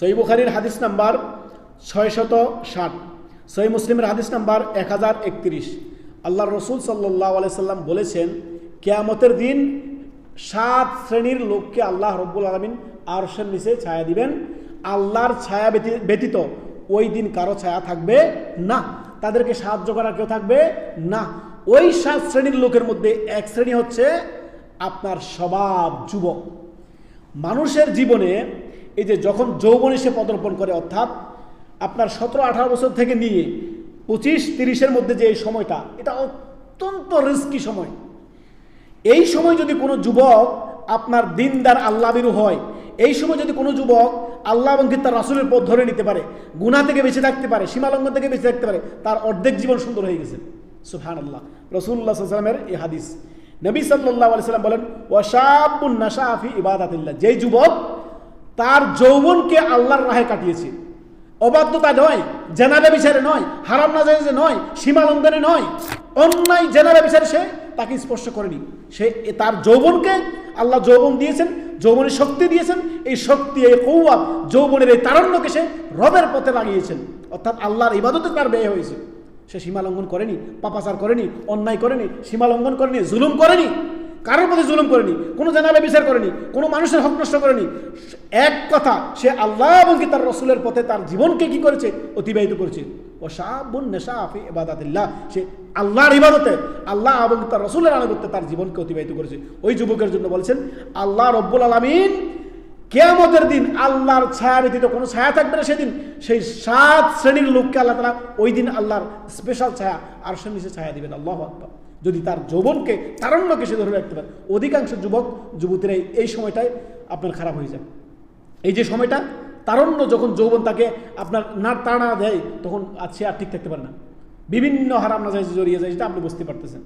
সহিহ বুখারীর হাদিস নাম্বার 660, সহিহ মুসলিমের হাদিস নাম্বার 1031। আল্লাহর রাসূল সাল্লাল্লাহু আলাইহি সাল্লাম বলেছেন, কিয়ামতের দিন 7 শ্রেণীর লোককে আল্লাহ রাব্বুল আলামিন আরশের নিচে ছায়া দিবেন। আল্লাহর ছায়া ব্যতীত ওই দিন কারো ছায়া থাকবে না, তাদেরকে সাহায্য করার কেউ থাকবে না। ওই 7 শ্রেণীর লোকের মধ্যে এক শ্রেণী হচ্ছে আপনার স্বভাব যুবক। মানুষের জীবনে এই যে যখন যৌবনে সে পদার্পণ করে, অর্থাৎ আপনার 17-18 বছর থেকে নিয়ে 25-30-এর মধ্যে যে এই সময়টা, এটা অত্যন্ত রিস্কি সময়। এই সময় যদি কোনো যুবক আপনার দিনদার আল্লাহভীরু হয়, এই সময় যদি কোনো যুবক আল্লাহ এবং তার রাসূলের পথ ধরে নিতে পারে, গুনাহ থেকে বেঁচে থাকতে পারে, সীমালঙ্ঘন থেকে বেঁচে থাকতে পারে, তার অর্ধেক জীবন সুন্দর হয়ে গেছে। সুবহানাল্লাহ। রাসূলুল্লাহ সাল্লাল্লাহু আলাইহি ওয়াসাল্লামের এই হাদিস। নবী সাল্লাল্লাহু আলাইহি ওয়াসাল্লাম বলেন, ওয়াশাবুন নাশাআ ফি ইবাদাতিল্লাহ, যেই যুবক তার যৌবনকে আল্লাহর রাহে কাটিয়েছে, অবাধ্যতা নয়, জেনাবে বিচারে নয়, হারাম নাজায়েজে নয়, সীমালঙ্ঘনে নয়, অন্যায় জেনাবে বিচারে সে তাকে স্পর্শ করেনি, সে তার যৌবনকে আল্লাহ যৌবন দিয়েছেন, যৌবনের শক্তি দিয়েছেন, এই শক্তি, এই কওয়া, যৌবনের এই তারণ্যকে সে রবের পথে লাগিয়েছেন, অর্থাৎ আল্লাহর ইবাদতে তার ব্যয় হয়েছে। সে সীমালঙ্ঘন করেনি, পাপাচার করেনি, অন্যায় করেনি, সীমালঙ্ঘন করেনি, জুলুম করেনি, কারোর প্রতি জুলুম করেনি, কোনো জানাবে বিচার করেনি, কোনো মানুষের হক নষ্ট করেনি। এক কথা, সে আল্লাহ এবং কি তার রাসূলের পথে তার জীবনকে কি করেছে? অতিবাহিত করেছে। ওয়াশাবুন নাশাআ ফি ইবাদাতিল্লাহ, সে আল্লাহর ইবাদতে, আল্লাহ এবং তার রাসূলের আনুগত্যে তার জীবনকে অতিবাহিত করেছে। ওই যুবকের জন্য বলেছেন আল্লাহ রাব্বুল আলামিন কিয়ামতের দিন আল্লাহর ছায়া ব্যতীত কোনো ছায়া থাকবে না সেদিন। সেই 7 শ্রেণীর লোককে আল্লাহ তাআলা ওই দিন আল্লাহর স্পেশাল ছায়া আরশের নিচে ছায়া দিবেন। আল্লাহু আকবার। যদি তার যৌবনকে, তারণ্যকে সে ধরে রাখতে পারে। অধিকাংশ যুবক যুবতীরা এই সময়টায় আপনার খারাপ হয়ে যায়। এই যে সময়টা তারণ্য, যখন যৌবন তাকে আপনার না টানা দেয়, তখন সে আর ঠিক থাকতে পারে না, বিভিন্ন হারাম নাজায়েজে জড়িয়ে যায়, সেটা আপনি বুঝতে পারতেছেন।